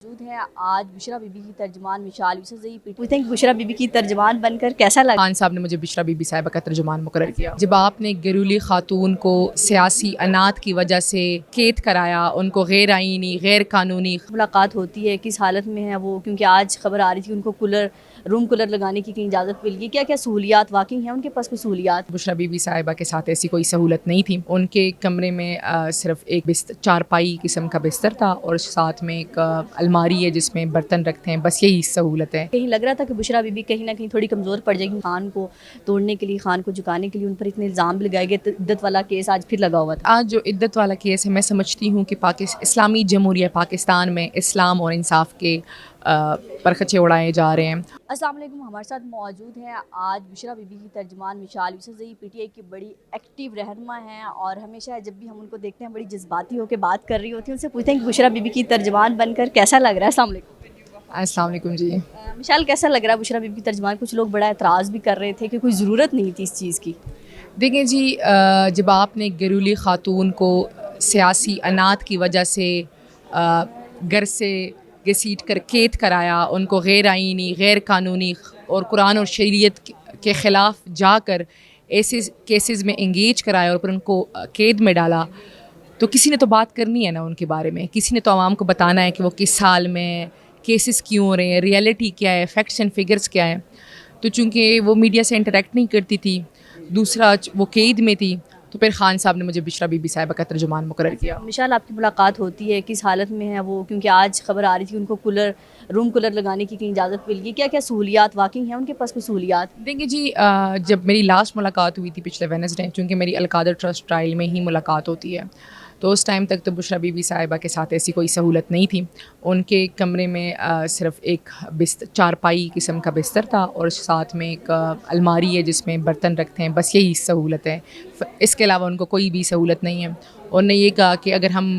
موجود ہیں آج بشرا بی بی کی ترجمان مشال یوسفزئی پوچھتے ہیں کہ بشرا بی بی کی ترجمان بن کر کیسا لگا؟ خان صاحب نے مجھے بشرا بی بی صاحبہ کا ترجمان مقرر کیا. جب آپ نے گیرولی خاتون کو سیاسی انات کی وجہ سے قید کرایا، ان کو غیر آئینی غیر قانونی ملاقات ہوتی ہے کس حالت میں ہے وہ، کیونکہ آج خبر آ رہی تھی ان کو روم کولر لگانے کی کہیں اجازت مل گئی، کیا کیا سہولیات واقعی ہیں ان کے پاس؟ کوئی سہولیات؟ بشرا بی بی صاحبہ کے ساتھ ایسی کوئی سہولت نہیں تھی. ان کے کمرے میں صرف ایک چارپائی قسم کا بستر تھا اور ساتھ میں ایک الماری ہے جس میں برتن رکھتے ہیں، بس یہی سہولت ہے. کہیں لگ رہا تھا کہ بشرا بی بی کہیں نہ کہیں تھوڑی کمزور پڑ جائے گی، خان کو توڑنے کے لیے، خان کو جھکانے کے لیے ان پر اتنے الزام بھی لگائے گئے، عدت والا کیس آج پھر لگا ہوا تھا. آج جو عدت والا کیس ہے، میں سمجھتی ہوں کہ اسلامی جمہوریہ پاکستان میں اسلام اور انصاف کے پرخچے اڑائے جا رہے ہیں. السلام علیکم، ہمارے ساتھ موجود ہیں آج بشرا بی بی کی ترجمان Mishal Yousafzai, P T I کی بڑی ایکٹیو رہنما ہیں اور ہمیشہ جب بھی ہم ان کو دیکھتے ہیں بڑی جذباتی ہو کے بات کر رہی ہوتی ہیں. ان سے پوچھتے ہیں کہ بشرا بی بی کی ترجمان بن کر کیسا لگ رہا ہے؟ السلام علیکم. السلام علیکم جی. مشال کیسا لگ رہا ہے بشرا بی بی کی ترجمان؟ کچھ لوگ بڑا اعتراض بھی کر رہے تھے کہ کوئی ضرورت نہیں تھی اس چیز کی. دیکھیں جی، جب آپ نے گیرولی خاتون کو سیاسی انات کی وجہ سے گھر سے گھسیٹ کر قید کرایا، ان کو غیر آئینی غیر قانونی اور قرآن اور شریعت کے خلاف جا کر ایسے کیسز میں انگیج کرایا اور پھر ان کو قید میں ڈالا، تو کسی نے تو بات کرنی ہے نا ان کے بارے میں. کسی نے تو عوام کو بتانا ہے کہ وہ کس حال میں، کیسز کیوں ہو رہے ہیں، ریئلٹی کیا ہے، فیکٹس اینڈ فگرز کیا ہیں. تو چونکہ وہ میڈیا سے انٹریکٹ نہیں کرتی تھی، دوسرا وہ قید میں تھی، تو پھر خان صاحب نے مجھے بشرا بی بی صاحبہ کا ترجمان مقرر کیا. مشال آپ کی ملاقات ہوتی ہے کس حالت میں ہے وہ، کیونکہ آج خبر آ رہی تھی ان کو روم کولر لگانے کی کہیں اجازت مل گئی، کیا کیا سہولیات واقعی ہیں ان کے پاس؟ کوئی سہولیات؟ دیکھیے جی، جب میری لاسٹ ملاقات ہوئی تھی پچھلے وینسڈے، چونکہ میری القادر ٹرسٹ ٹرائل میں ہی ملاقات ہوتی ہے، تو اس ٹائم تک تو بشرا بی بی صاحبہ کے ساتھ ایسی کوئی سہولت نہیں تھی. ان کے کمرے میں صرف ایک چارپائی قسم کا بستر تھا اور ساتھ میں ایک الماری ہے جس میں برتن رکھتے ہیں، بس یہی سہولت ہے. اس کے علاوہ ان کو کوئی بھی سہولت نہیں ہے. اور نے یہ کہا کہ اگر ہم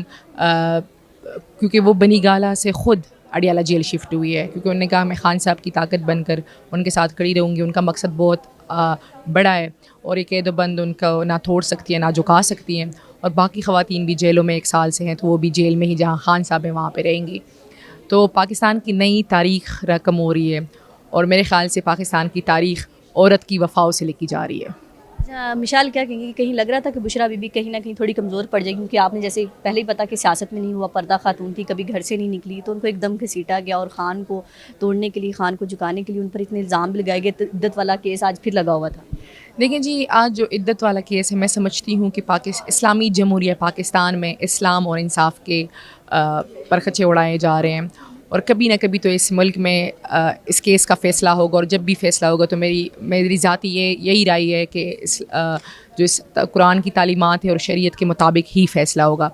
کیونکہ وہ بنی گالہ سے خود اڈیالہ جیل شفٹ ہوئی ہے، کیونکہ انہوں نے کہا میں خان صاحب کی طاقت بن کر ان کے ساتھ کھڑی رہوں گی. ان کا مقصد بہت بڑا ہے اور ایک قید و بند ان کو نہ توڑ سکتی ہے نہ جھکا سکتی ہیں. اور باقی خواتین بھی جیلوں میں 1 سال سے ہیں، تو وہ بھی جیل میں ہی جہاں خان صاحب ہیں وہاں پہ رہیں گی. تو پاکستان کی نئی تاریخ رقم ہو رہی ہے اور میرے خیال سے پاکستان کی تاریخ عورت کی وفاؤں سے لکھی جا رہی ہے. مشال کیا کہیں گی، کہیں لگ رہا تھا کہ بشرا بی بی کہیں نہ کہیں تھوڑی کمزور پڑ جائے گی، کیونکہ آپ نے جیسے پہلے ہی پتا کہ سیاست میں نہیں ہوا، پردہ خاتون تھی، کبھی گھر سے نہیں نکلی، تو ان کو ایک دم گھسیٹا گیا اور خان کو توڑنے کے لیے، خان کو جھکانے کے لیے ان پر اتنے الزام بھی لگائے گئے، عدت والا کیس آج پھر لگا ہوا تھا. دیکھیں جی، آج جو عدت والا کیس ہے، میں سمجھتی ہوں کہ اسلامی جمہوریہ پاکستان میں اسلام اور انصاف کے پرخچے اڑائے جا رہے ہیں. اور کبھی نہ کبھی تو اس ملک میں اس کیس کا فیصلہ ہوگا، اور جب بھی فیصلہ ہوگا تو میری ذاتی یہی رائے ہے کہ اس قرآن کی تعلیمات ہے اور شریعت کے مطابق ہی فیصلہ ہوگا.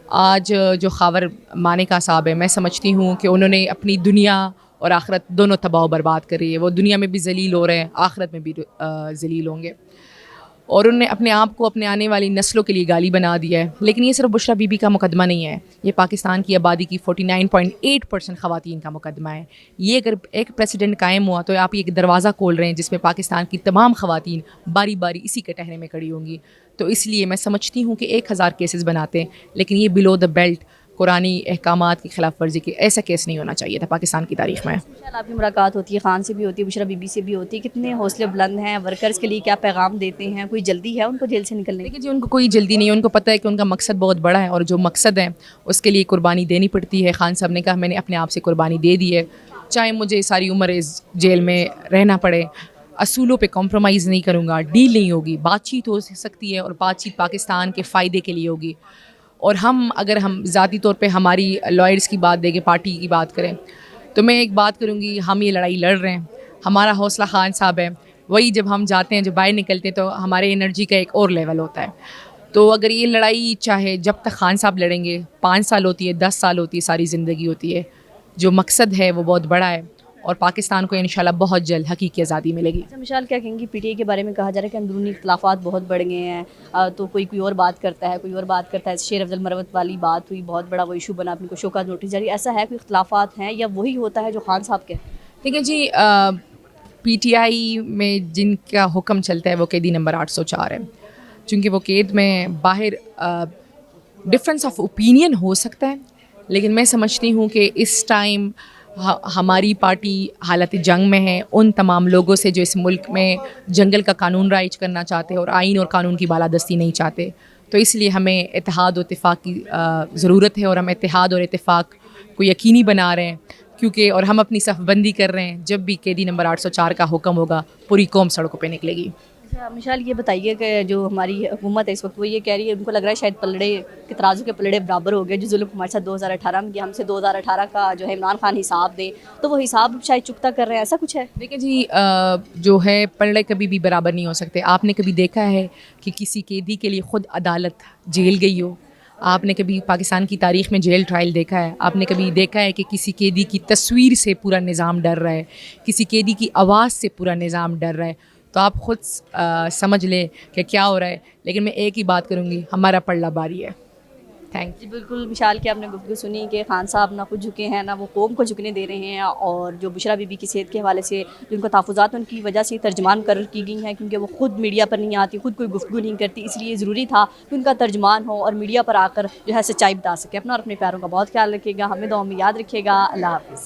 آج جو خاور مانیکا صاحب ہے، میں سمجھتی ہوں کہ انہوں نے اپنی دنیا اور آخرت دونوں تباہ و برباد کر رہی ہے. وہ دنیا میں بھی ذلیل ہو رہے ہیں، آخرت میں بھی ذلیل ہوں گے. اور انہوں نے اپنے آپ کو اپنے آنے والی نسلوں کے لیے گالی بنا دیا ہے. لیکن یہ صرف بشرا بی بی کا مقدمہ نہیں ہے، یہ پاکستان کی آبادی کی 49.8% خواتین کا مقدمہ ہے. یہ اگر ایک پریسیڈنٹ قائم ہوا تو آپ یہ ایک دروازہ کھول رہے ہیں جس میں پاکستان کی تمام خواتین باری باری اسی کے ٹہنے میں کھڑی ہوں گی. تو اس لیے میں سمجھتی ہوں کہ 1000 کیسز بناتے ہیں، لیکن یہ بلو دا بیلٹ قرآنی احکامات کی خلاف ورزی کے ایسا کیس نہیں ہونا چاہیے تھا پاکستان کی تاریخ میں. آپ کی ملاقات ہوتی ہے، خان سے بھی ہوتی ہے، بشرا بی بی سے بھی ہوتی ہے، کتنے حوصلے بلند ہیں، ورکرز کے لیے کیا پیغام دیتے ہیں؟ کوئی جلدی ہے ان کو جیل سے نکلنے کی؟ دیکھیے جی، ان کو کوئی جلدی نہیں ہے. ان کو پتہ ہے کہ ان کا مقصد بہت بڑا ہے اور جو مقصد ہے اس کے لیے قربانی دینی پڑتی ہے. خان صاحب نے کہا میں نے اپنے آپ سے قربانی دے دی ہے، چاہے مجھے ساری عمر اس جیل میں رہنا پڑے. اصولوں پہ کمپرومائز نہیں کروں گا، ڈیل نہیں ہوگی، بات چیت ہو سکتی ہے اور بات چیت پاکستان کے فائدے کے لیے ہوگی. اور اگر ہم ذاتی طور پہ ہماری لائرز کی بات دیں کہ پارٹی کی بات کریں، تو میں ایک بات کروں گی، ہم یہ لڑائی لڑ رہے ہیں. ہمارا حوصلہ خان صاحب ہے. وہی جب ہم جاتے ہیں، جب باہر نکلتے ہیں، تو ہمارے انرجی کا ایک اور لیول ہوتا ہے. تو اگر یہ لڑائی چاہے جب تک خان صاحب لڑیں گے، 5 سال ہوتی ہے، 10 سال ہوتی ہے، ساری زندگی ہوتی ہے، جو مقصد ہے وہ بہت بڑا ہے اور پاکستان کو انشاءاللہ بہت جلد حقیقی آزادی ملے گی. مشال کیا کہیں گی، پی ٹی آئی کے بارے میں کہا جا رہا ہے کہ اندرونی اختلافات بہت بڑھ گئے ہیں، تو کوئی اور بات کرتا ہے، کوئی اور بات کرتا ہے. شیر افضل مروت والی بات ہوئی، بہت بڑا وہ ایشو بنا، اپنے کو شوکات نوٹس جاری. ایسا ہے کوئی اختلافات ہیں یا وہی ہوتا ہے جو خان صاحب کے؟ دیکھیں جی، پی ٹی آئی میں جن کا حکم چلتا ہے وہ قیدی نمبر 804 ہے. چونکہ وہ قید میں باہر ڈفرینس آف اوپینین ہو سکتا ہے، لیکن میں سمجھتی ہوں کہ اس ٹائم ہماری پارٹی حالت جنگ میں ہے ان تمام لوگوں سے جو اس ملک میں جنگل کا قانون رائج کرنا چاہتے اور آئین اور قانون کی بالادستی نہیں چاہتے. تو اس لیے ہمیں اتحاد و اتفاق کی ضرورت ہے، اور ہم اتحاد اور اتفاق کو یقینی بنا رہے ہیں، کیونکہ اور ہم اپنی صف بندی کر رہے ہیں. جب بھی قیدی نمبر 804 کا حکم ہوگا پوری قوم سڑکوں پہ نکلے گی. اچھا مشال، یہ بتائیے کہ جو ہماری حکومت ہے اس وقت وہ یہ کہہ رہی ہے، ان کو لگ رہا ہے شاید پلڑے کے ترازو کے پلڑے برابر ہو گئے. جو ظلم ہمارے ساتھ 2018 میں کیا، ہم سے 2018 کا جو ہے عمران خان حساب دیں، تو وہ حساب شاید چکتا کر رہے ہیں، ایسا کچھ ہے؟ دیکھیں جی، جو ہے پلڑے کبھی بھی برابر نہیں ہو سکتے. آپ نے کبھی دیکھا ہے کہ کسی قیدی کے لیے خود عدالت جیل گئی ہو؟ آپ نے کبھی پاکستان کی تاریخ میں جیل ٹرائل دیکھا ہے؟ آپ نے کبھی دیکھا ہے کہ کسی قیدی کی تصویر سے پورا نظام ڈر رہا ہے، کسی قیدی کی آواز سے پورا نظام ڈر رہا ہے؟ تو آپ خود سمجھ لیں کہ کیا ہو رہا ہے. لیکن میں ایک ہی بات کروں گی، ہمارا پلڑا باری ہے. تھینک جی بالکل مشال کی آپ نے گفتگو سنی کہ خان صاحب نہ خود جھکے ہیں نہ وہ قوم کو جھکنے دے رہے ہیں، اور جو بشرا بی بی کی صحت کے حوالے سے جن کو تحفظات ان کی وجہ سے ترجمان مقرر کی گئی ہیں، کیونکہ وہ خود میڈیا پر نہیں آتی، خود کوئی گفتگو نہیں کرتی، اس لیے ضروری تھا کہ ان کا ترجمان ہو اور میڈیا پر آ کر جو ہے سچائی بتا سکے. اپنا اور اپنے پیاروں کا بہت خیال رکھیے گا، ہمیں دعاؤں میں یاد رکھیے گا. اللہ حافظ.